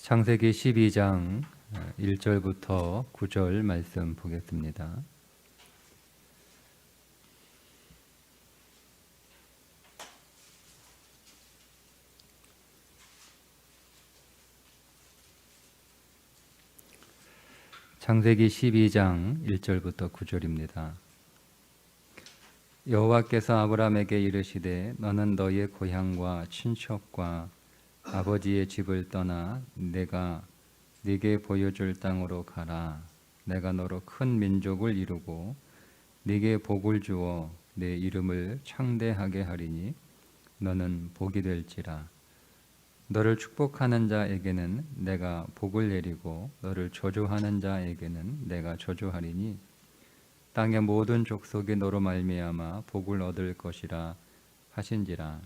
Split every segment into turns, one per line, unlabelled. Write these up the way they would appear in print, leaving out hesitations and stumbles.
창세기 12장 1절부터 9절 말씀 보겠습니다. 창세기 12장 1절부터 9절입니다. 여호와께서 아브라함에게 이르시되 너는 너의 고향과 친척과 아버지의 집을 떠나 내가 네게 보여줄 땅으로 가라. 내가 너로 큰 민족을 이루고 네게 복을 주어 내 이름을 창대하게 하리니 너는 복이 될지라. 너를 축복하는 자에게는 내가 복을 내리고 너를 저주하는 자에게는 내가 저주하리니 땅의 모든 족속이 너로 말미암아 복을 얻을 것이라 하신지라.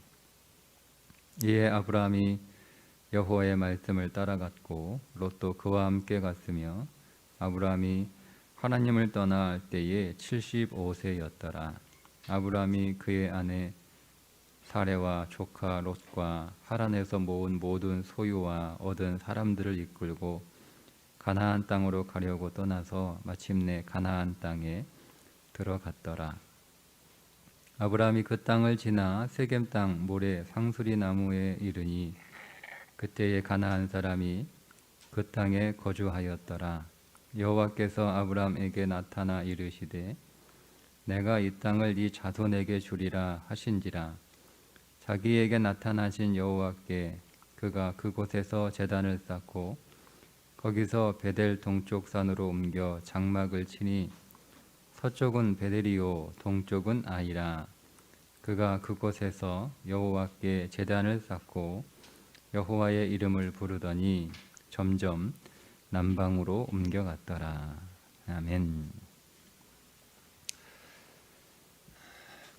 이에 아브라함이 여호와의 말씀을 따라갔고 롯도 그와 함께 갔으며 아브라함이 하나님을 떠날 때에 75세였더라. 아브라함이 그의 아내 사레와 조카 롯과 하란에서 모은 모든 소유와 얻은 사람들을 이끌고 가나안 땅으로 가려고 떠나서 마침내 가나안 땅에 들어갔더라. 아브라함이 그 땅을 지나 세겜 땅 모래 상수리 나무에 이르니 그때에 가나안 사람이 그 땅에 거주하였더라. 여호와께서 아브라함에게 나타나 이르시되 내가 이 땅을 네 자손에게 주리라 하신지라. 자기에게 나타나신 여호와께 그가 그곳에서 제단을 쌓고 거기서 베델 동쪽 산으로 옮겨 장막을 치니 서쪽은 베델이요 동쪽은 아이라. 그가 그곳에서 여호와께 제단을 쌓고 여호와의 이름을 부르더니 점점 남방으로 옮겨갔더라. 아멘.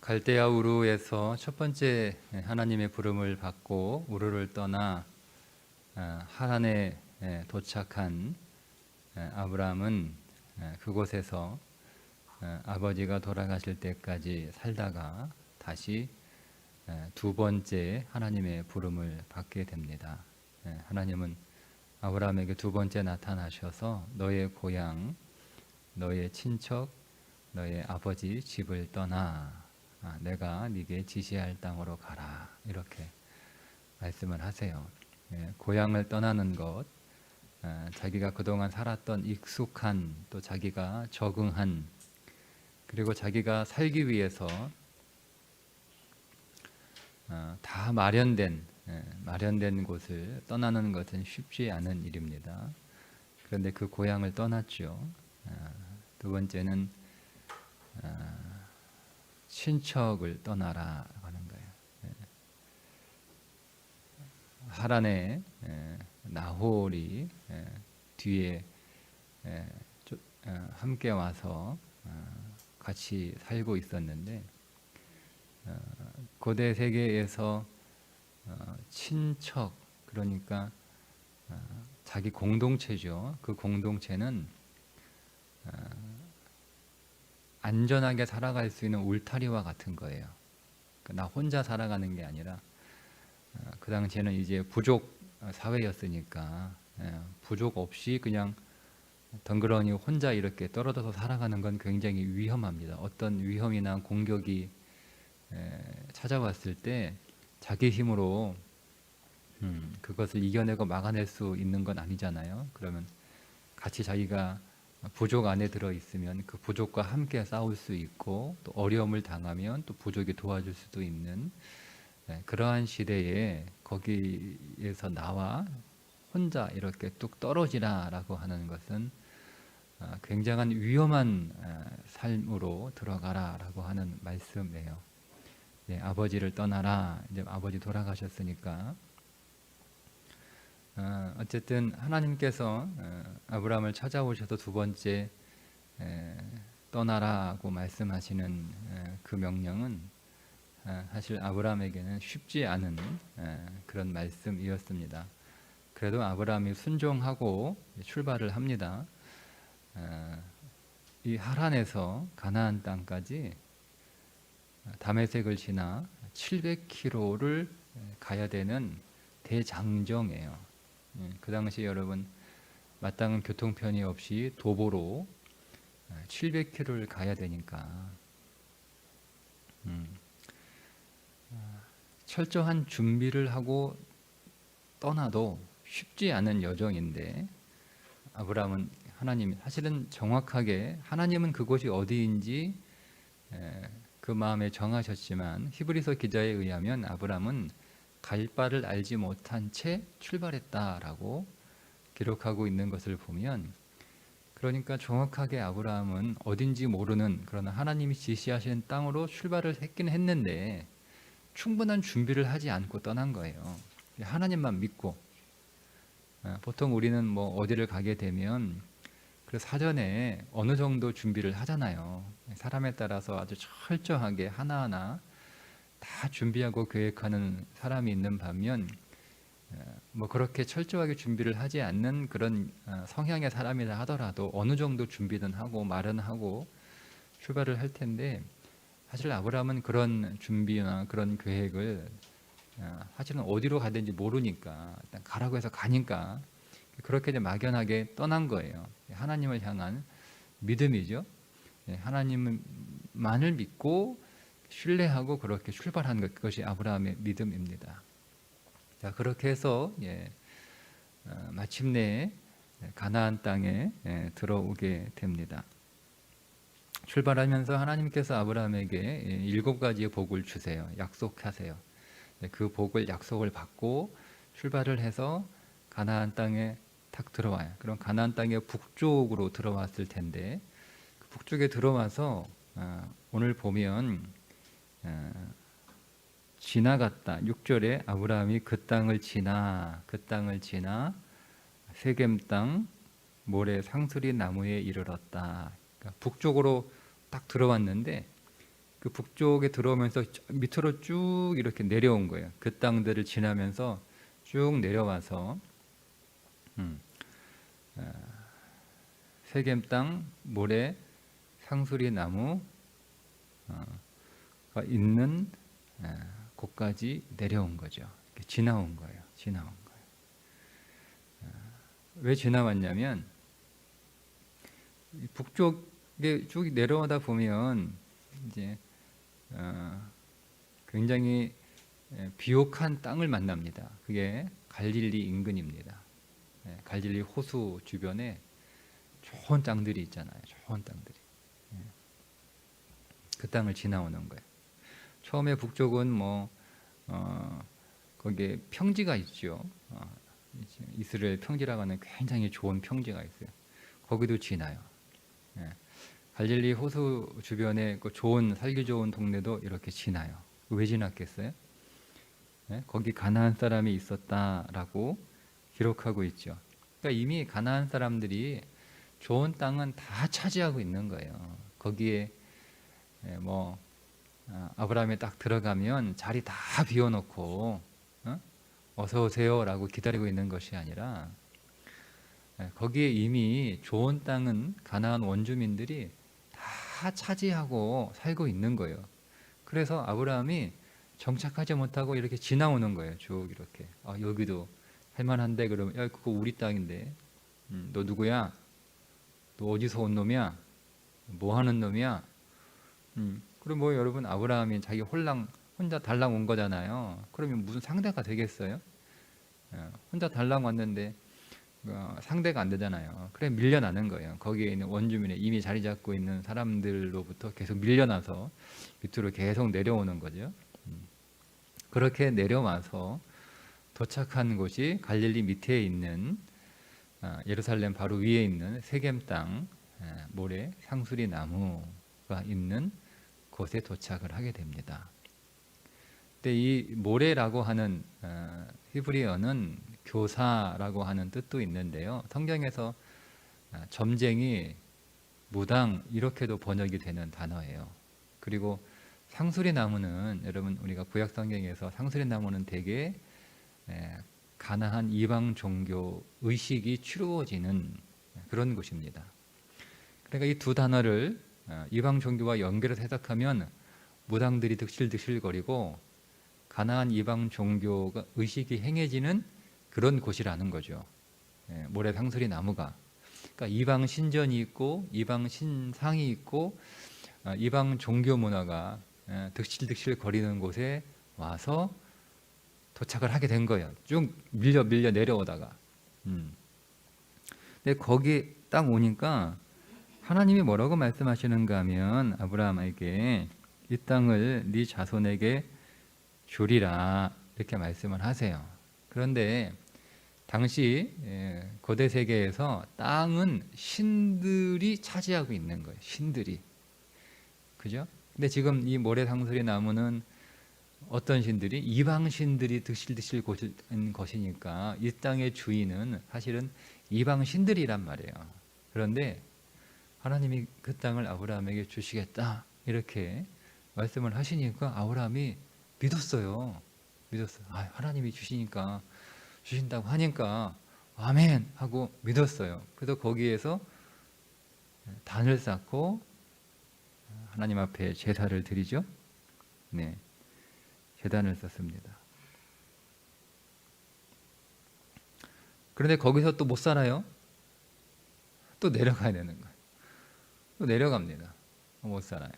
갈대아 우르에서 첫 번째 하나님의 부름을 받고 우르를 떠나 하란에 도착한 아브라함은 그곳에서 아버지가 돌아가실 때까지 살다가 다시 두 번째 하나님의 부름을 받게 됩니다. 하나님은 아브라함에게 두 번째 나타나셔서 너의 고향, 너의 친척, 너의 아버지 집을 떠나 내가 네게 지시할 땅으로 가라 이렇게 말씀을 하세요. 고향을 떠나는 것, 자기가 그동안 살았던 익숙한 또 자기가 적응한 그리고 자기가 살기 위해서 다 마련된 곳을 떠나는 것은 쉽지 않은 일입니다. 그런데 그 고향을 떠났죠. 두 번째는 친척을 떠나라 하는 거예요. 하란에 나홀이 뒤에 함께 와서 같이 살고 있었는데 고대 세계에서 친척 그러니까 자기 공동체죠. 그 공동체는 안전하게 살아갈 수 있는 울타리와 같은 거예요. 나 혼자 살아가는 게 아니라 그 당시에는 이제 부족 사회였으니까 부족 없이 그냥 덩그러니 혼자 이렇게 떨어져서 살아가는 건 굉장히 위험합니다. 어떤 위험이나 공격이 찾아왔을 때 자기 힘으로 그것을 이겨내고 막아낼 수 있는 건 아니잖아요. 그러면 같이 자기가 부족 안에 들어있으면 그 부족과 함께 싸울 수 있고 또 어려움을 당하면 또 부족이 도와줄 수도 있는 그러한 시대에 거기에서 나와 혼자 이렇게 뚝 떨어지라 라고 하는 것은 굉장한 위험한 삶으로 들어가라 라고 하는 말씀이에요. 아버지를 떠나라. 이제 아버지 돌아가셨으니까 어쨌든 하나님께서 아브라함을 찾아오셔서 두 번째 떠나라고 말씀하시는 그 명령은 사실 아브라함에게는 쉽지 않은 그런 말씀이었습니다. 그래도 아브라함이 순종하고 출발을 합니다. 이 하란에서 가나안 땅까지 다메섹을 지나 700km를 가야 되는 대장정이에요. 그 당시 여러분 마땅한 교통편이 없이 도보로 700km를 가야 되니까 철저한 준비를 하고 떠나도 쉽지 않은 여정인데 아브라함은 하나님 사실은 정확하게 하나님은 그곳이 어디인지 그 마음에 정하셨지만 히브리서 기자에 의하면 아브라함은 갈 바를 알지 못한 채 출발했다라고 기록하고 있는 것을 보면 그러니까 정확하게 아브라함은 어딘지 모르는 그러나 하나님이 지시하신 땅으로 출발을 했긴 했는데 충분한 준비를 하지 않고 떠난 거예요. 하나님만 믿고 보통 우리는 뭐 어디를 가게 되면 그 사전에 어느 정도 준비를 하잖아요. 사람에 따라서 아주 철저하게 하나하나 다 준비하고 계획하는 사람이 있는 반면 뭐 그렇게 철저하게 준비를 하지 않는 그런 성향의 사람이라 하더라도 어느 정도 준비는 하고 말은 하고 출발을 할 텐데 사실 아브라함은 그런 준비나 그런 계획을 사실은 어디로 가든지 모르니까 일단 가라고 해서 가니까 그렇게 이제 막연하게 떠난 거예요. 하나님을 향한 믿음이죠. 하나님만을 믿고 신뢰하고 그렇게 출발한 것, 그것이 아브라함의 믿음입니다. 자, 그렇게 해서 마침내 가나안 땅에 들어오게 됩니다. 출발하면서 하나님께서 아브라함에게 7가지의 복을 주세요. 약속하세요. 그 복을 약속을 받고 출발을 해서 가나안 땅에 탁 들어와요. 그럼 가나안 땅의 북쪽으로 들어왔을 텐데 그 북쪽에 들어와서 오늘 보면 지나갔다. 6절에 아브라함이 그 땅을 지나 세겜 땅 모래 상수리 나무에 이르렀다. 그러니까 북쪽으로 딱 들어왔는데 그 북쪽에 들어오면서 밑으로 쭉 이렇게 내려온 거예요. 그 땅들을 지나면서 쭉 내려와서 세겜 땅 모래 상수리 나무가 있는 곳까지 내려온 거죠. 지나온 거예요. 왜 지나왔냐면 북쪽에 쭉 내려오다 보면 이제 굉장히 비옥한 땅을 만납니다. 그게 갈릴리 인근입니다. 갈릴리 호수 주변에 좋은 땅들이 있잖아요. 좋은 땅들이. 그 땅을 지나오는 거예요. 처음에 북쪽은 거기에 평지가 있죠. 이스라엘 평지라고 하는 굉장히 좋은 평지가 있어요. 거기도 지나요. 갈릴리 호수 주변에 그 살기 좋은 동네도 이렇게 지나요. 왜 지났겠어요? 거기 가나안 사람이 있었다라고 기록하고 있죠. 그러니까 이미 가나안 사람들이 좋은 땅은 다 차지하고 있는 거예요. 거기에 아브라함이 딱 들어가면 자리 다 비워놓고 어서 오세요라고 기다리고 있는 것이 아니라 거기에 이미 좋은 땅은 가나안 원주민들이 다 차지하고 살고 있는 거예요. 그래서 아브라함이 정착하지 못하고 이렇게 지나오는 거예요. 쭉 이렇게. 여기도 할만한데 그러면 야 그거 우리 땅인데 너 누구야? 너 어디서 온 놈이야? 뭐 하는 놈이야? 그럼 여러분 아브라함이 자기 혼자 달랑 온 거잖아요. 그러면 무슨 상대가 되겠어요? 혼자 달랑 왔는데 상대가 안 되잖아요. 그래 밀려나는 거예요. 거기에 있는 원주민의 이미 자리 잡고 있는 사람들로부터 계속 밀려나서 밑으로 계속 내려오는 거죠. 그렇게 내려와서 도착한 곳이 갈릴리 밑에 있는 예루살렘 바로 위에 있는 세겜 땅 모래 상수리 나무가 있는 곳에 도착을 하게 됩니다. 근데 이 모래라고 하는 히브리어는 교사라고 하는 뜻도 있는데요. 성경에서 점쟁이, 무당 이렇게도 번역이 되는 단어예요. 그리고 상수리 나무는 여러분 우리가 구약 성경에서 상수리 나무는 되게 가나안 이방 종교 의식이 치루어지는 그런 곳입니다. 그러니까 이 두 단어를 이방 종교와 연결해서 해석하면 무당들이 득실득실거리고 가나안 이방 종교가 의식이 행해지는 그런 곳이라는 거죠. 모래 상수리 나무가. 그러니까 이방 신전이 있고 이방 신상이 있고 이방 종교 문화가 득실득실 거리는 곳에 와서 도착을 하게 된 거예요. 쭉 밀려 내려오다가. 근데 거기 딱 오니까 하나님이 뭐라고 말씀하시는가 하면 아브라함에게 이 땅을 네 자손에게 주리라 이렇게 말씀을 하세요. 그런데 당시 고대 세계에서 땅은 신들이 차지하고 있는 거예요. 신들이. 그죠? 근데 지금 이 모래 상수리 나무는 어떤 신들이? 이방 신들이 득실득실 고는 것이니까 이 땅의 주인은 사실은 이방 신들이란 말이에요. 그런데 하나님이 그 땅을 아브라함에게 주시겠다 이렇게 말씀을 하시니까 아브라함이 믿었어요. 하나님이 주신다고 하니까 아멘 하고 믿었어요. 그래서 거기에서 단을 쌓고 하나님 앞에 제사를 드리죠. 네, 제단을 쌓습니다. 그런데 거기서 또 못 살아요. 또 내려가야 되는 거예요. 또 내려갑니다. 못 살아요.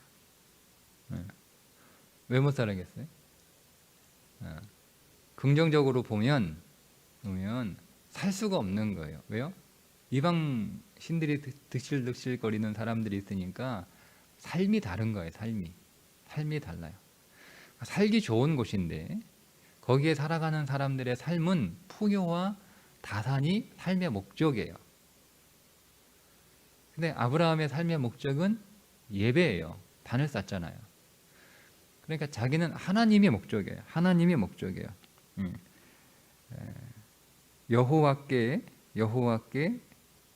왜 못 살아겠어요? 긍정적으로 보면 살 수가 없는 거예요. 왜요? 이방 신들이 득실득실 거리는 사람들이 있으니까 삶이 다른 거예요. 삶이 달라요. 살기 좋은 곳인데 거기에 살아가는 사람들의 삶은 풍요와 다산이 삶의 목적이에요. 근데 아브라함의 삶의 목적은 예배예요. 단을 쌓잖아요. 그러니까 자기는 하나님의 목적이에요. 여호와께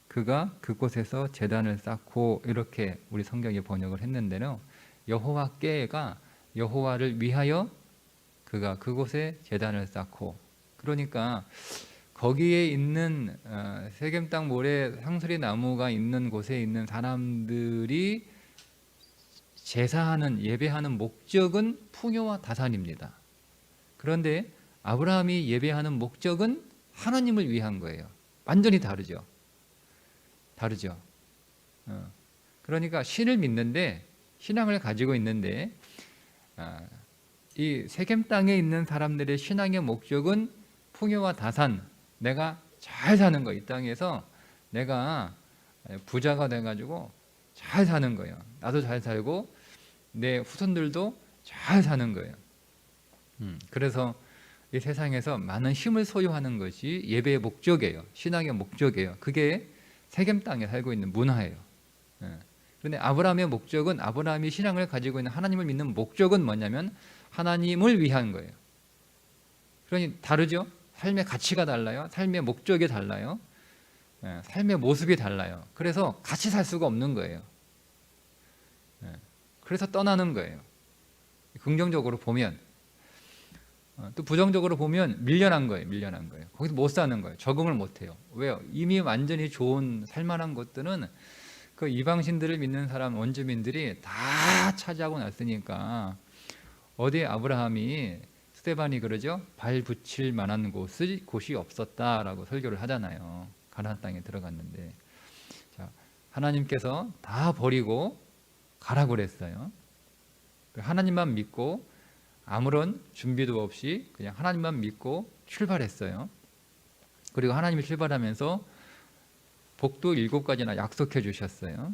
그가 그곳에서 제단을 쌓고 이렇게 우리 성경이 번역을 했는데요. 여호와께가 여호와를 위하여 그가 그곳에 제단을 쌓고, 그러니까 거기에 있는 세겜 땅 모래 상수리 나무가 있는 곳에 있는 사람들이 제사하는 예배하는 목적은 풍요와 다산입니다. 그런데 아브라함이 예배하는 목적은 하나님을 위한 거예요. 완전히 다르죠. 그러니까 신을 믿는데, 신앙을 가지고 있는데 이 세겜 땅에 있는 사람들의 신앙의 목적은 풍요와 다산, 내가 잘 사는 거, 이 땅에서 내가 부자가 돼가지고 잘 사는 거예요. 나도 잘 살고 내 후손들도 잘 사는 거예요. 그래서 이 세상에서 많은 힘을 소유하는 것이 예배의 목적이에요. 신앙의 목적이에요. 그게 세겜 땅에 살고 있는 문화예요. 그런데 아브라함의 목적은, 아브라함이 신앙을 가지고 있는 하나님을 믿는 목적은 뭐냐면 하나님을 위한 거예요. 그러니 다르죠? 삶의 가치가 달라요. 삶의 목적이 달라요. 삶의 모습이 달라요. 그래서 같이 살 수가 없는 거예요. 그래서 떠나는 거예요. 긍정적으로 보면. 또 부정적으로 보면 밀려난 거예요. 거기서 못 사는 거예요. 적응을 못 해요. 왜요? 이미 완전히 좋은 살만한 것들은 그 이방신들을 믿는 사람 원주민들이 다 차지하고 났으니까, 어디 아브라함이, 스데반이 그러죠? 발 붙일 만한 곳이 없었다라고 설교를 하잖아요. 가나안 땅에 들어갔는데, 자, 하나님께서 다 버리고 가라고 그랬어요. 하나님만 믿고 아무런 준비도 없이 그냥 하나님만 믿고 출발했어요. 그리고 하나님이 출발하면서 복도 7가지나 약속해 주셨어요.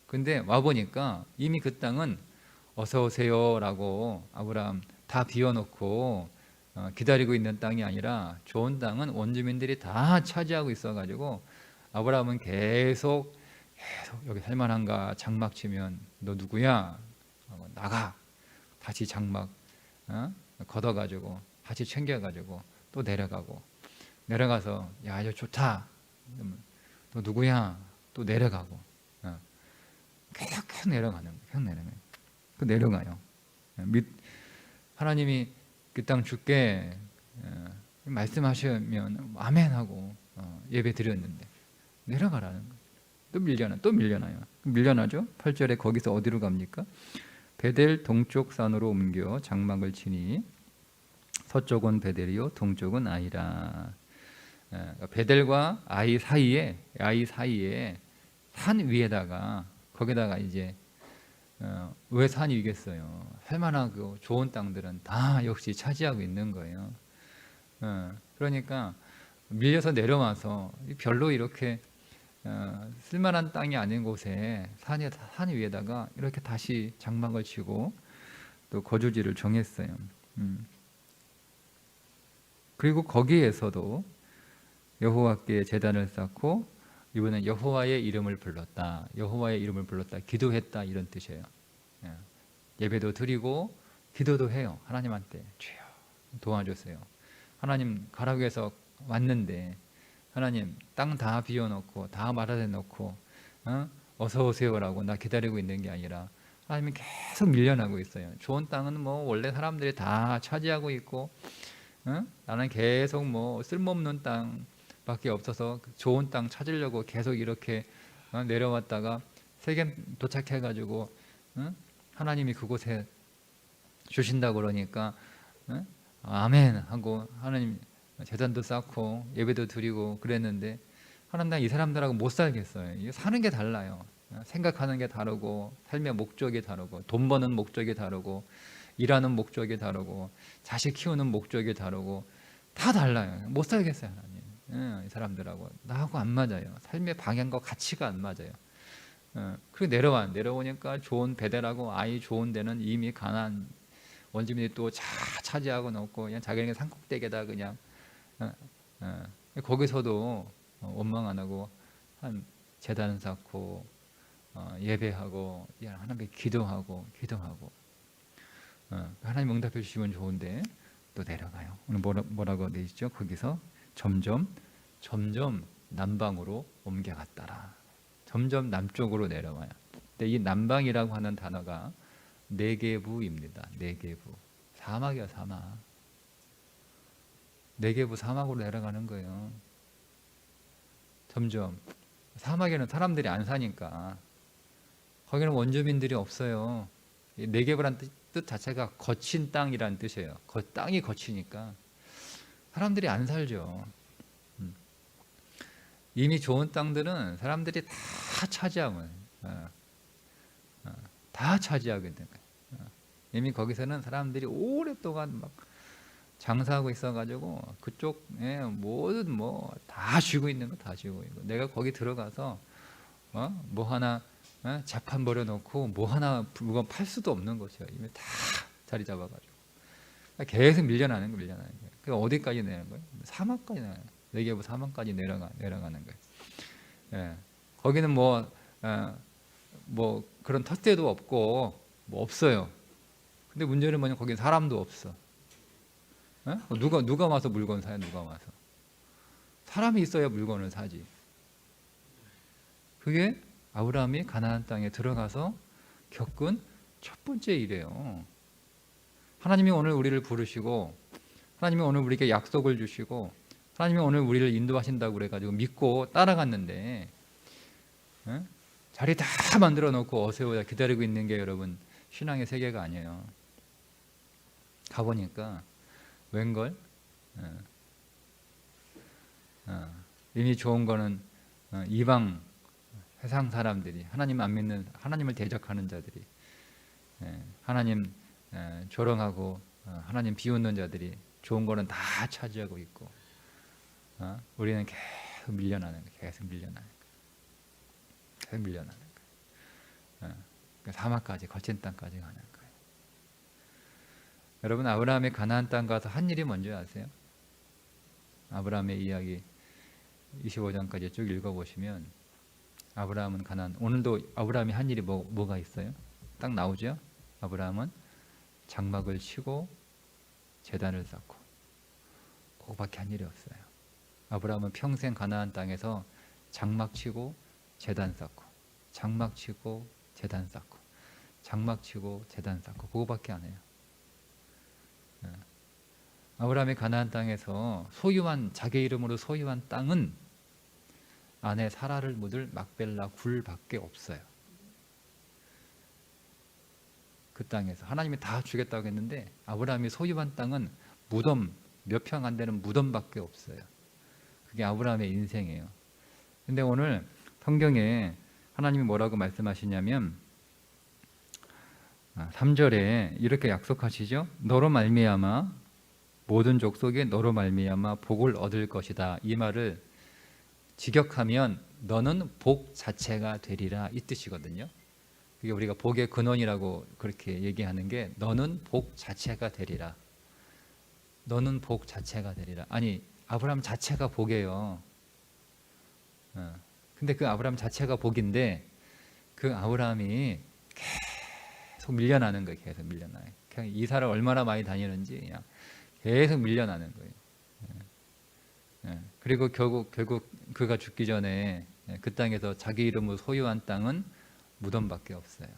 근데 와보니까 이미 그 땅은 어서 오세요 라고 아브라함 다 비워놓고 기다리고 있는 땅이 아니라 좋은 땅은 원주민들이 다 차지하고 있어가지고 아브라함은 계속 여기 살만한가, 장막 치면 너 누구야? 나가. 다시 장막 걷어가지고 다시 챙겨가지고 또 내려가서 야 이거 좋다. 너 누구야? 또 내려가고 계속 내려가는 거예요. 내려가요. 하나님이 그 땅 줄게 말씀하시면 아멘 하고 예배 드렸는데 내려가라는 거예요. 또 밀려나요. 밀려나죠. 8절에 거기서 어디로 갑니까? 베델 동쪽 산으로 옮겨 장막을 치니 서쪽은 베델이요 동쪽은 아이라. 베델과 아이 사이에 산 위에다가 거기다가 이제 왜 산이 위겠어요? 살만한 그 좋은 땅들은 다 역시 차지하고 있는 거예요. 그러니까 밀려서 내려와서 별로 이렇게 쓸만한 땅이 아닌 곳에 산 위에다가 이렇게 다시 장막을 치고 또 거주지를 정했어요. 그리고 거기에서도 여호와께 제단을 쌓고 이번엔 여호와의 이름을 불렀다. 여호와의 이름을 불렀다. 기도했다 이런 뜻이에요. 예배도 드리고 기도도 해요. 하나님한테 주여 도와주세요. 하나님 가라고 해서 왔는데 하나님 땅 다 비워놓고 다 마련해 놓고 어서 오세요라고 나 기다리고 있는 게 아니라 하나님이 계속 밀려나고 있어요. 좋은 땅은 뭐 원래 사람들이 다 차지하고 있고 나는 계속 뭐 쓸모없는 땅밖에 없어서 좋은 땅 찾으려고 계속 이렇게 내려왔다가 세겜 도착해가지고 하나님이 그곳에 주신다고 그러니까 아멘 하고 하나님 제단도 쌓고 예배도 드리고 그랬는데 하나님 나 이 사람들하고 못 살겠어요. 이게 사는 게 달라요. 생각하는 게 다르고 삶의 목적이 다르고 돈 버는 목적이 다르고 일하는 목적이 다르고 자식 키우는 목적이 다르고 다 달라요. 못 살겠어요 하나님. 이 사람들하고 나하고 안 맞아요. 삶의 방향과 가치가 안 맞아요. 그리고 내려오니까 좋은 베델하고 아이 좋은 데는 이미 가나안 원주민이 또 차지하고 놓고 그냥 자기네 산꼭대기에다 그냥 거기서도 원망 안 하고 한 제단 쌓고 예배하고 하나님께 기도하고 하나님 응답해 주시면 좋은데 또 내려가요. 오늘 뭐라고 되어 있죠? 거기서 점점 남방으로 옮겨갔더라. 점점 남쪽으로 내려와요. 근데 이 남방이라고 하는 단어가 네게부입니다. 네게부. 사막이야 사막. 네게부 사막으로 내려가는 거예요. 점점 사막에는 사람들이 안 사니까 거기는 원주민들이 없어요. 네게부란 뜻 자체가 거친 땅이란 뜻이에요. 땅이 거치니까 사람들이 안 살죠. 이미 좋은 땅들은 사람들이 다 차지하고 있는 거예요. 이미 거기서는 사람들이 오랫동안 막 장사하고 있어가지고 그쪽에 모든 뭐 다 쥐고 있는 거 다 쥐고 있고 내가 거기 들어가서 뭐 하나 자판 버려놓고 뭐 하나 물건 팔 수도 없는 것이에요. 이미 다 자리 잡아가지고 계속 밀려나는 거예요. 그러니까 어디까지 내는 거예요? 사막까지 내는 거예요. 네게부 사막까지 내려가는 거예요. 예. 거기는 뭐 그런 텃대도 없고 뭐 없어요. 근데 문제는 뭐냐? 거기 사람도 없어. 누가 와서 물건 사요? 누가 와서? 사람이 있어야 물건을 사지. 그게 아브라함이 가나안 땅에 들어가서 겪은 첫 번째 일이에요. 하나님이 오늘 우리를 부르시고 하나님이 오늘 우리에게 약속을 주시고 하나님이 오늘 우리를 인도하신다고 그래가지고 믿고 따라갔는데 자리 다 만들어 놓고 어세오야 기다리고 있는 게 여러분 신앙의 세계가 아니에요. 가보니까 웬걸 이미 좋은 거는 이방 세상 사람들이 하나님 안 믿는 하나님을 대적하는 자들이 하나님 조롱하고 하나님 비웃는 자들이 좋은 거는 다 차지하고 있고 우리는 계속 밀려나는 거예요. 계속 밀려나는 거예요. 사막까지 거친 땅까지 가는 거예요. 여러분 아브라함이 가나안 땅 가서 한 일이 뭔지 아세요? 아브라함의 이야기 25장까지 쭉 읽어보시면 아브라함은 오늘도 아브라함이 한 일이 뭐가 있어요? 딱 나오죠? 아브라함은 장막을 치고 제단을 쌓고 그거밖에 한 일이 없어요. 아브라함은 평생 가나안 땅에서 장막 치고 제단 쌓고 장막 치고 제단 쌓고 장막 치고 제단 쌓고 그거밖에 안 해요. 아브라함이 가나안 땅에서 자기 이름으로 소유한 땅은 아내 사라를 묻을 막벨라 굴밖에 없어요. 그 땅에서 하나님이 다 주겠다고 했는데 아브라함이 소유한 땅은 무덤 몇 평 안 되는 무덤밖에 없어요. 그게 아브라함의 인생이에요. 근데 오늘 성경에 하나님이 뭐라고 말씀하시냐면 3절에 이렇게 약속하시죠. 너로 말미암아 모든 족속에 너로 말미암아 복을 얻을 것이다. 이 말을 직역하면 너는 복 자체가 되리라 이 뜻이거든요. 그게 우리가 복의 근원이라고 그렇게 얘기하는 게 너는 복 자체가 되리라. 너는 복 자체가 되리라. 아니 아브라함 자체가 복이에요. 근데 그 아브라함 자체가 복인데 그 아브라함이 계속 밀려나는 거예요. 계속 밀려나요. 그냥 이사를 얼마나 많이 다니는지 그냥 계속 밀려나는 거예요. 그리고 결국 그가 죽기 전에 그 땅에서 자기 이름으로 소유한 땅은 무덤밖에 없어요.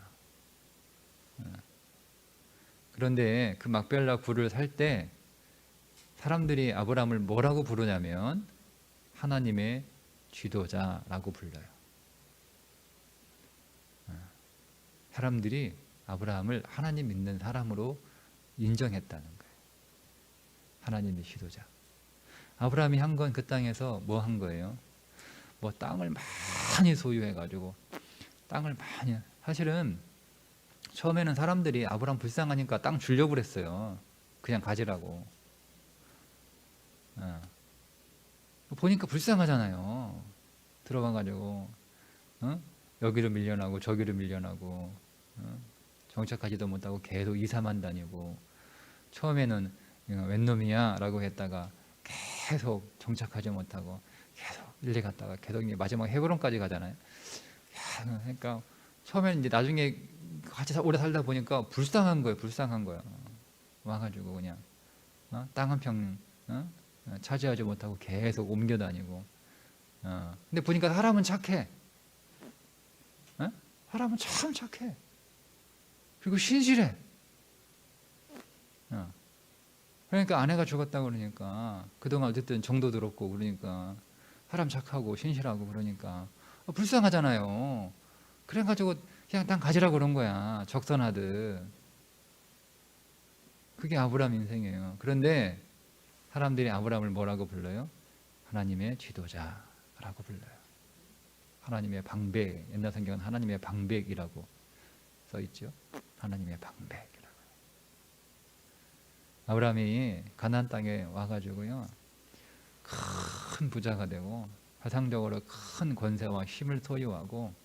그런데 그 막벨라 굴을 살 때 사람들이 아브라함을 뭐라고 부르냐면 하나님의 지도자라고 불러요. 사람들이 아브라함을 하나님 믿는 사람으로 인정했다는 거예요. 하나님의 지도자. 아브라함이 한 건 그 땅에서 뭐 한 거예요? 뭐 땅을 많이 소유해가지고 땅을 많이, 사실은 처음에는 사람들이 아브라함 불쌍하니까 땅 주려고 그랬어요. 그냥 가지라고. 보니까 불쌍하잖아요. 들어가가지고 여기로 밀려나고 저기로 밀려나고 정착하지도 못하고 계속 이사만 다니고, 처음에는 웬 놈이야 라고 했다가 계속 정착하지 못하고 계속 일리 갔다가 계속 마지막 헤브론까지 가잖아요. 그러니까 처음에는 이제 나중에 같이 오래 살다 보니까 불쌍한 거예요. 불쌍한 거예요. 와가지고 그냥 땅 한 평 차지하지 못하고 계속 옮겨 다니고. 근데 보니까 사람은 착해. 사람은 참 착해. 그리고 신실해. 그러니까 아내가 죽었다고 그러니까 그동안 어쨌든 정도 들었고 그러니까 사람 착하고 신실하고 그러니까 불쌍하잖아요. 그래가지고 그냥 땅 가지라고 그런 거야. 적선하듯. 그게 아브라함 인생이에요. 그런데 사람들이 아브라함을 뭐라고 불러요? 하나님의 지도자라고 불러요. 하나님의 방백. 옛날 성경은 하나님의 방백이라고 써있죠. 하나님의 방백이라고. 아브라함이 가나안 땅에 와가지고요, 큰 부자가 되고 사상적으로 큰 권세와 힘을 소유하고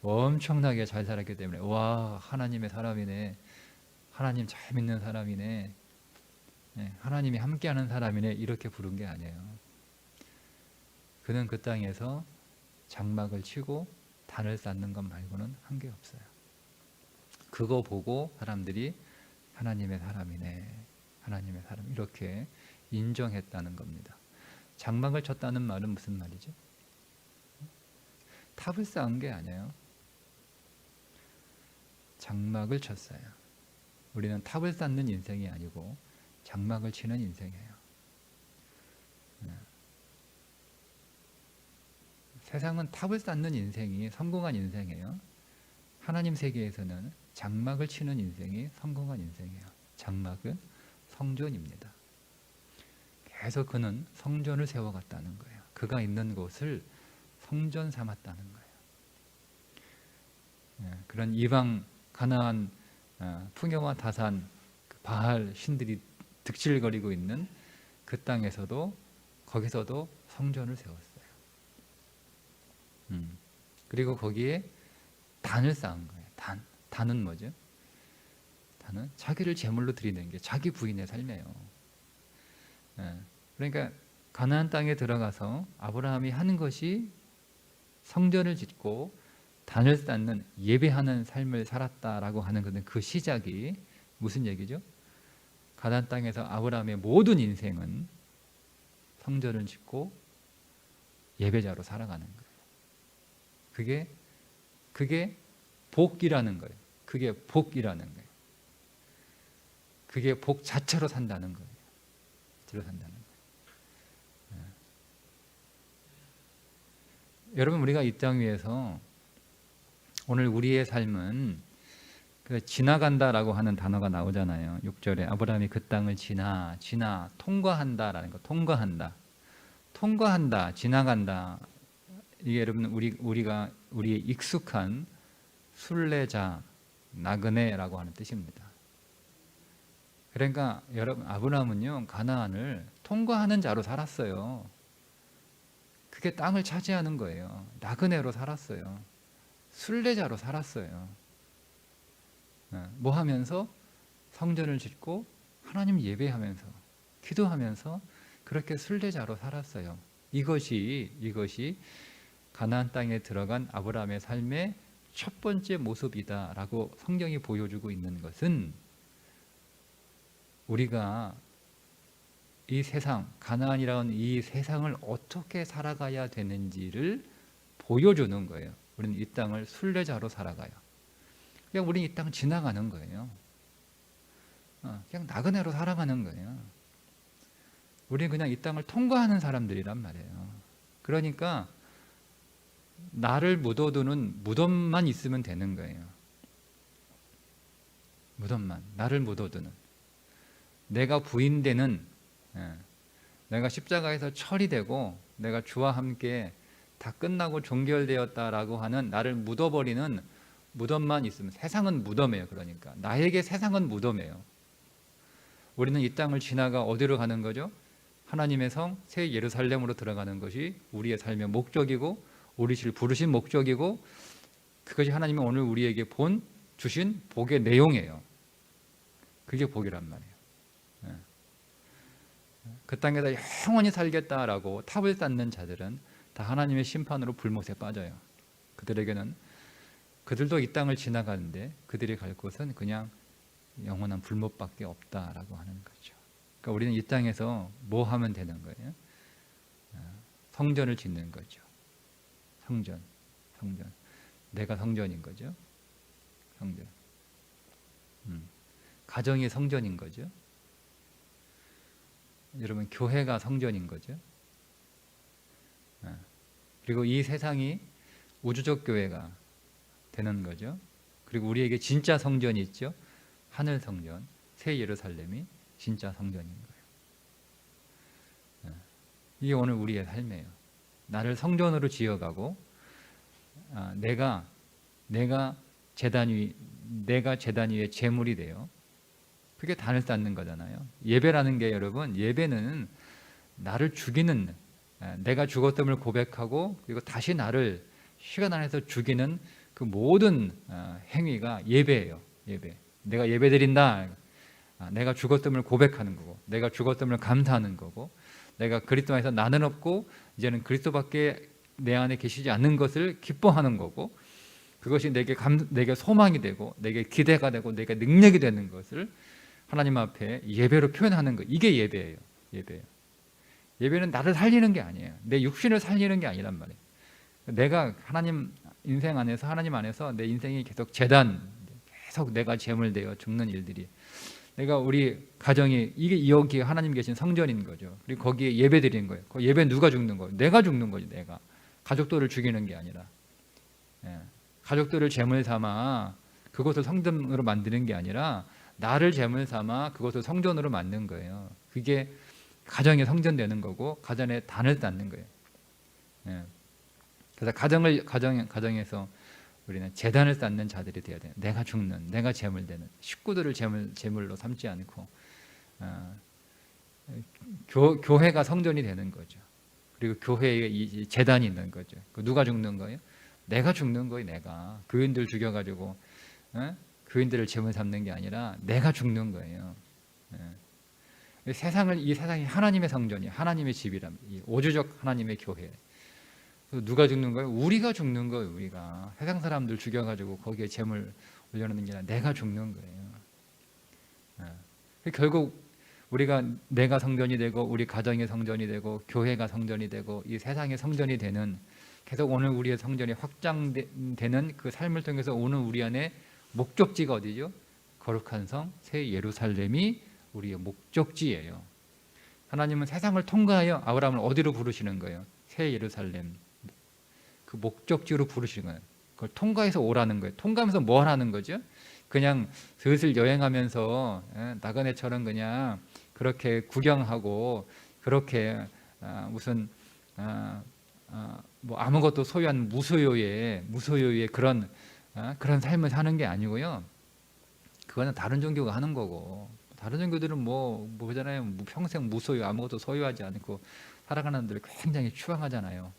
엄청나게 잘 살았기 때문에 와, 하나님의 사람이네, 하나님 잘 믿는 사람이네, 하나님이 함께하는 사람이네, 이렇게 부른 게 아니에요. 그는 그 땅에서 장막을 치고 단을 쌓는 것 말고는 한 게 없어요. 그거 보고 사람들이 하나님의 사람이네, 하나님의 사람, 이렇게 인정했다는 겁니다. 장막을 쳤다는 말은 무슨 말이죠? 탑을 쌓은 게 아니에요. 장막을 쳤어요. 우리는 탑을 쌓는 인생이 아니고 장막을 치는 인생이에요. 세상은 탑을 쌓는 인생이 성공한 인생이에요. 하나님 세계에서는 장막을 치는 인생이 성공한 인생이에요. 장막은 성전입니다. 계속 그는 성전을 세워갔다는 거예요. 그가 있는 곳을 성전 삼았다는 거예요. 그런 이방 가나안 풍요와 다산 바알 신들이 득실거리고 있는 그 땅에서도, 거기서도 성전을 세웠어요. 그리고 거기에 단을 쌓은 거예요. 단은 뭐죠? 단은 자기를 제물로 드리는 게 자기 부인의 삶이에요. 그러니까 가나안 땅에 들어가서 아브라함이 하는 것이 성전을 짓고 단을 쌓는, 예배하는 삶을 살았다라고 하는 것은 그 시작이 무슨 얘기죠? 가나안 땅에서 아브라함의 모든 인생은 성전을 짓고 예배자로 살아가는 거예요. 그게 복이라는 거예요. 그게 복이라는 거예요. 그게 복 자체로 산다는 거예요. 산다는 거예요. 여러분, 우리가 이 땅 위에서 오늘 우리의 삶은 그 지나간다라고 하는 단어가 나오잖아요. 6절에 아브라함이 그 땅을 지나 통과한다라는 거. 통과한다. 통과한다, 지나간다. 이게 여러분 우리의 익숙한 순례자, 나그네라고 하는 뜻입니다. 그러니까 여러분 아브라함은요 가나안을 통과하는 자로 살았어요. 그게 땅을 차지하는 거예요. 나그네로 살았어요. 순례자로 살았어요. 뭐 하면서? 성전을 짓고 하나님 예배하면서 기도하면서 그렇게 순례자로 살았어요. 이것이 가나안 땅에 들어간 아브라함의 삶의 첫 번째 모습이다라고 성경이 보여주고 있는 것은 우리가 이 세상, 가나안이라는 이 세상을 어떻게 살아가야 되는지를 보여주는 거예요. 우리는 이 땅을 순례자로 살아가요. 그냥 우리는 이 땅 지나가는 거예요. 그냥 나그네로 살아가는 거예요. 우리는 그냥 이 땅을 통과하는 사람들이란 말이에요. 그러니까 나를 묻어두는 무덤만 있으면 되는 거예요. 무덤만, 나를 묻어두는. 내가 부인되는, 내가 십자가에서 처리되고 내가 주와 함께 다 끝나고 종결되었다라고 하는 나를 묻어버리는 무덤만 있으면, 세상은 무덤이에요. 그러니까 나에게 세상은 무덤이에요. 우리는 이 땅을 지나가 어디로 가는 거죠? 하나님의 성 새 예루살렘으로 들어가는 것이 우리의 삶의 목적이고 우리를 부르신 목적이고 그것이 하나님이 오늘 우리에게 주신 복의 내용이에요. 그게 복이란 말이에요. 그 땅에다 영원히 살겠다라고 탑을 쌓는 자들은 다 하나님의 심판으로 불못에 빠져요. 그들도 이 땅을 지나가는데 그들이 갈 곳은 그냥 영원한 불못밖에 없다라고 하는 거죠. 그러니까 우리는 이 땅에서 뭐 하면 되는 거예요? 성전을 짓는 거죠. 성전. 내가 성전인 거죠. 성전. 가정이 성전인 거죠. 여러분 교회가 성전인 거죠. 그리고 이 세상이 우주적 교회가 되는 거죠. 그리고 우리에게 진짜 성전이 있죠. 하늘 성전, 새 예루살렘이 진짜 성전인 거예요. 이게 오늘 우리의 삶이에요. 나를 성전으로 지어가고 내가 제단 위에 제물이 돼요. 그게 단을 쌓는 거잖아요. 예배라는 게 여러분, 예배는 나를 죽이는, 내가 죽었음을 고백하고 그리고 다시 나를 시간 안에서 죽이는 그 모든 행위가 예배예요. 예배. 내가 예배드린다. 내가 죽었음을 고백하는 거고, 내가 죽었음을 감사하는 거고, 내가 그리스도 안에서 나는 없고 이제는 그리스도밖에 내 안에 계시지 않는 것을 기뻐하는 거고, 그것이 내게 소망이 되고 내게 기대가 되고 내게 능력이 되는 것을 하나님 앞에 예배로 표현하는 거. 이게 예배예요. 예배는 나를 살리는 게 아니에요. 내 육신을 살리는 게 아니란 말이에요. 내가 하나님 인생 안에서, 하나님 안에서 내 인생이 계속 내가 제물되어 죽는 일들이, 내가 우리 가정이 여기 하나님 계신 성전인 거죠. 그리고 거기에 예배 드리는 거예요. 그 예배 누가 죽는 거예요? 내가 죽는 거지. 내가 가족들을 죽이는 게 아니라, 가족들을 제물 삼아 그것을 성전으로 만드는 게 아니라 나를 제물 삼아 그것을 성전으로 만든 거예요. 그게 가정의 성전 되는 거고 가정의 단을 쌓는 거예요. 그래서 가정에서 우리는 제단을 쌓는 자들이 되어야 돼요. 내가 죽는, 내가 제물되는, 식구들을 제물로 삼지 않고 교회가 성전이 되는 거죠. 그리고 교회에 이 제단이 있는 거죠. 누가 죽는 거예요? 내가 죽는 거예요. 내가 교인들 죽여가지고 교인들을 제물 삼는 게 아니라 내가 죽는 거예요. 이 세상이 하나님의 성전이, 하나님의 집이란, 이 오주적 하나님의 교회. 누가 죽는 거예요? 우리가 죽는 거예요. 우리가 세상 사람들 죽여가지고 거기에 제물 올려놓는 게 아니라 내가 죽는 거예요. 결국 내가 성전이 되고 우리 가정의 성전이 되고 교회가 성전이 되고 이 세상의 성전이 되는, 계속 오늘 우리의 성전이 확장되는 그 삶을 통해서 오늘 우리 안에 목적지가 어디죠? 거룩한 성 새 예루살렘이 우리의 목적지예요. 하나님은 세상을 통과하여 아브라함을 어디로 부르시는 거예요? 새 예루살렘, 그 목적지로 부르시는 거예요. 그걸 통과해서 오라는 거예요. 통과하면서 뭘 하는 거죠? 그냥 슬슬 여행하면서 나그네처럼 그냥 그렇게 구경하고 그렇게 무슨 뭐 아무것도 소유한 무소유의 그런 그런 삶을 사는 게 아니고요. 그거는 다른 종교가 하는 거고, 다른 종교들은 뭐잖아요. 평생 무소유, 아무것도 소유하지 않고 살아가는 분들 굉장히 추앙하잖아요.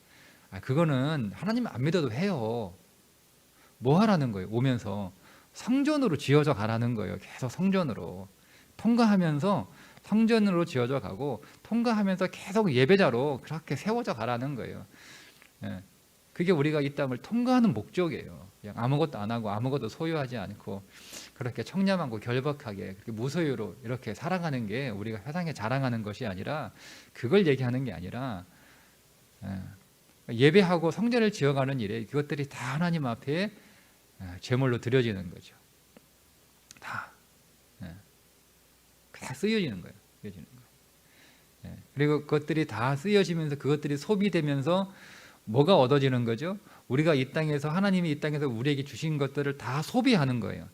그거는 하나님 안 믿어도 해요. 뭐 하라는 거예요? 오면서 성전으로 지어져 가라는 거예요. 계속 성전으로 통과하면서 성전으로 지어져 가고, 통과하면서 계속 예배자로 그렇게 세워져 가라는 거예요. 예. 그게 우리가 이 땅을 통과하는 목적이에요. 그냥 아무것도 안 하고 아무것도 소유하지 않고 그렇게 청렴하고 결박하게 그렇게 무소유로 이렇게 살아가는 게 우리가 세상에 자랑하는 것이 아니라, 그걸 얘기하는 게 아니라, 예배하고 성전을 지어가는 일에 그것들이 다 하나님 앞에 제물로 드려지는 거죠. 다 쓰여지는 거예요. 쓰여지는 거예요. 그리고 그것들이 다 쓰여지면서 그것들이 소비되면서 뭐가 얻어지는 거죠? 우리가 이 땅에서, 하나님이 이 땅에서 우리에게 주신 것들을 다 소비하는 거예요.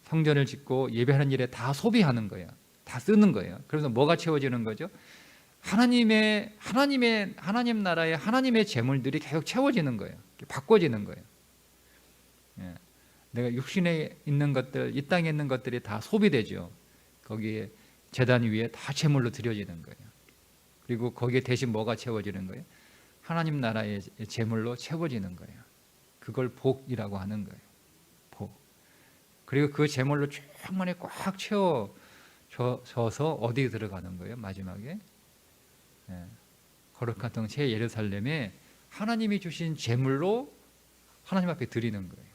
성전을 짓고 예배하는 일에 다 소비하는 거예요. 다 쓰는 거예요. 그래서 뭐가 채워지는 거죠? 하나님 나라의 하나님의 재물들이 계속 채워지는 거예요. 바꿔지는 거예요. 내가 육신에 있는 것들, 이 땅에 있는 것들이 다 소비되죠. 거기에 제단 위에 다 제물로 드려지는 거예요. 그리고 거기에 대신 뭐가 채워지는 거예요? 하나님 나라의 제물로 채워지는 거예요. 그걸 복이라고 하는 거예요. 복. 그리고 그 제물로 충만히 꽉 채워져서 어디에 들어가는 거예요? 마지막에 거룩한 새 예루살렘에 하나님이 주신 제물로 하나님 앞에 드리는 거예요.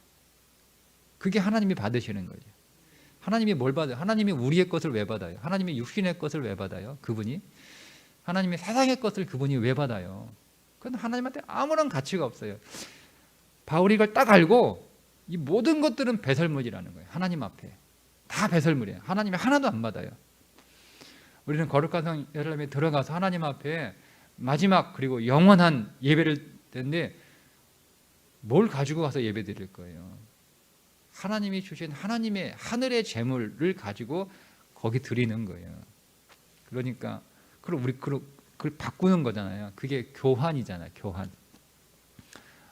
그게 하나님이 받으시는 거죠. 하나님이 뭘 받아요? 하나님이 우리의 것을 왜 받아요? 하나님이 육신의 것을 왜 받아요? 그분이 하나님이 세상의 것을 그분이 왜 받아요? 그건 하나님한테 아무런 가치가 없어요. 바울이 이걸 딱 알고 이 모든 것들은 배설물이라는 거예요. 하나님 앞에 다 배설물이에요. 하나님이 하나도 안 받아요. 우리는 거룩한 성 예루살렘에 들어가서 하나님 앞에 마지막 그리고 영원한 예배를 드는데, 뭘 가지고 가서 예배 드릴 거예요? 하나님이 주신 하나님의 하늘의 재물을 가지고 거기 드리는 거예요. 그러니까 그걸 그걸 바꾸는 거잖아요. 그게 교환이잖아요. 교환.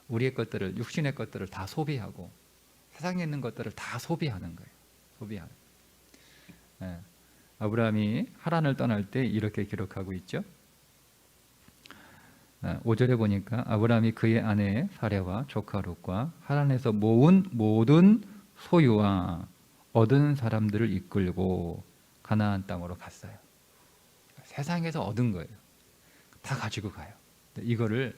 우리의 것들을, 육신의 것들을 다 소비하고 세상에 있는 것들을 다 소비하는 거예요. 소비하는. 아브라함이 하란을 떠날 때 이렇게 기록하고 있죠. 5절에 보니까 아브라함이 그의 아내 사레와 조카 롯과 하란에서 모은 모든 소유와 얻은 사람들을 이끌고 가나안 땅으로 갔어요. 세상에서 얻은 거예요. 다 가지고 가요. 이거를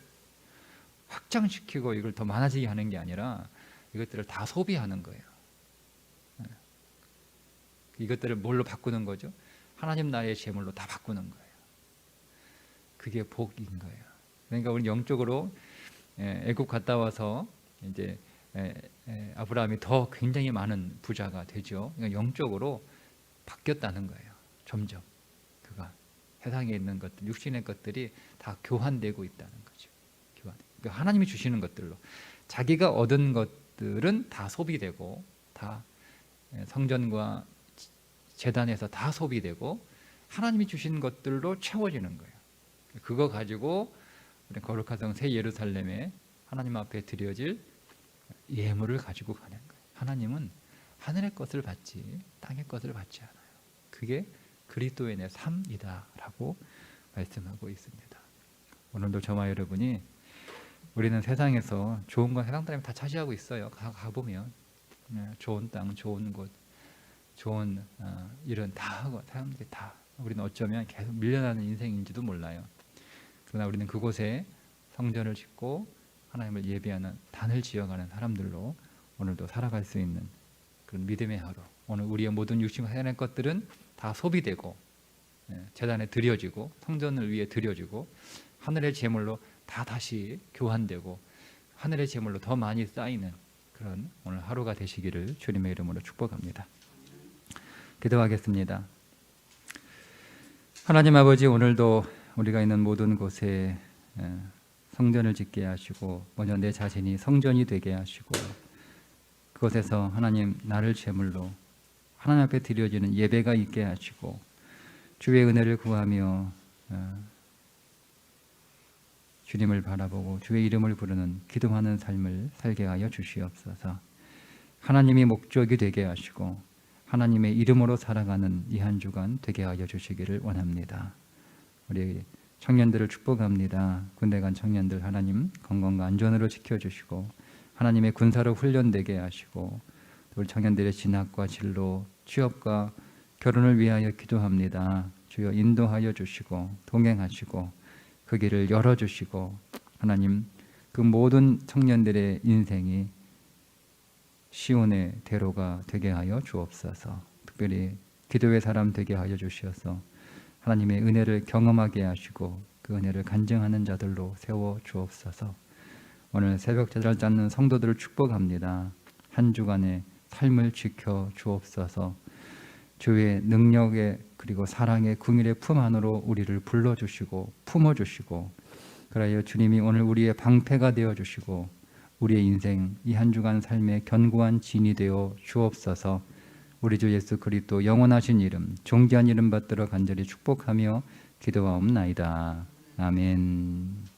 확장시키고 이걸 더 많아지게 하는 게 아니라 이것들을 다 소비하는 거예요. 이것들을 뭘로 바꾸는 거죠? 하나님 나라의 제물로 다 바꾸는 거예요. 그게 복인 거예요. 그러니까 우리 영적으로 애굽 갔다 와서 이제 아브라함이 더 굉장히 많은 부자가 되죠. 그러니까 영적으로 바뀌었다는 거예요. 점점 그가 세상에 있는 것들, 육신의 것들이 다 교환되고 있다는 거죠. 교환. 그러니까 하나님이 주시는 것들로 자기가 얻은 것들은 다 소비되고, 다 성전과 제단에서 다 소비되고 하나님이 주신 것들로 채워지는 거예요. 그거 가지고 거룩한 성 새 예루살렘에 하나님 앞에 드려질 예물을 가지고 가는 거예요. 하나님은 하늘의 것을 받지 땅의 것을 받지 않아요. 그게 그리스도인의 삶이다라고 말씀하고 있습니다. 오늘도 저와 여러분이, 우리는 세상에서 좋은 건 세상 사람이 다 차지하고 있어요. 가보면 좋은 땅, 좋은 곳, 좋은 일은 다 하고, 사람들이 다, 우리는 어쩌면 계속 밀려나는 인생인지도 몰라요. 그러나 우리는 그곳에 성전을 짓고 하나님을 예배하는 단을 지어가는 사람들로 오늘도 살아갈 수 있는 그런 믿음의 하루. 오늘 우리의 모든 육신과 세상의 것들은 다 소비되고 제단에 드려지고 성전을 위해 드려지고 하늘의 제물로 다 다시 교환되고 하늘의 제물로 더 많이 쌓이는 그런 오늘 하루가 되시기를 주님의 이름으로 축복합니다. 기도하겠습니다. 하나님 아버지, 오늘도 우리가 있는 모든 곳에 성전을 짓게 하시고, 먼저 내 자신이 성전이 되게 하시고, 그곳에서 하나님 나를 제물로 하나님 앞에 드려지는 예배가 있게 하시고, 주의 은혜를 구하며 주님을 바라보고 주의 이름을 부르는 기도하는 삶을 살게 하여 주시옵소서. 하나님이 목적이 되게 하시고 하나님의 이름으로 살아가는 이 한 주간 되게 하여 주시기를 원합니다. 우리 청년들을 축복합니다. 군대 간 청년들 하나님 건강과 안전으로 지켜주시고 하나님의 군사로 훈련되게 하시고 우리 청년들의 진학과 진로, 취업과 결혼을 위하여 기도합니다. 주여 인도하여 주시고 동행하시고 그 길을 열어주시고 하나님 그 모든 청년들의 인생이 시온의 대로가 되게 하여 주옵소서. 특별히 기도의 사람 되게 하여 주시어서 하나님의 은혜를 경험하게 하시고 그 은혜를 간증하는 자들로 세워 주옵소서. 오늘 새벽 제사를 잡는 성도들을 축복합니다. 한 주간의 삶을 지켜 주옵소서. 주의 능력에 그리고 사랑의 궁일의 품 안으로 우리를 불러주시고 품어주시고 그래야 주님이 오늘 우리의 방패가 되어주시고 우리의 인생 이 한 주간 삶의 견고한 진이 되어 주옵소서. 우리 주 예수 그리스도 영원하신 이름 존귀한 이름 받들어 간절히 축복하며 기도하옵나이다. 아멘.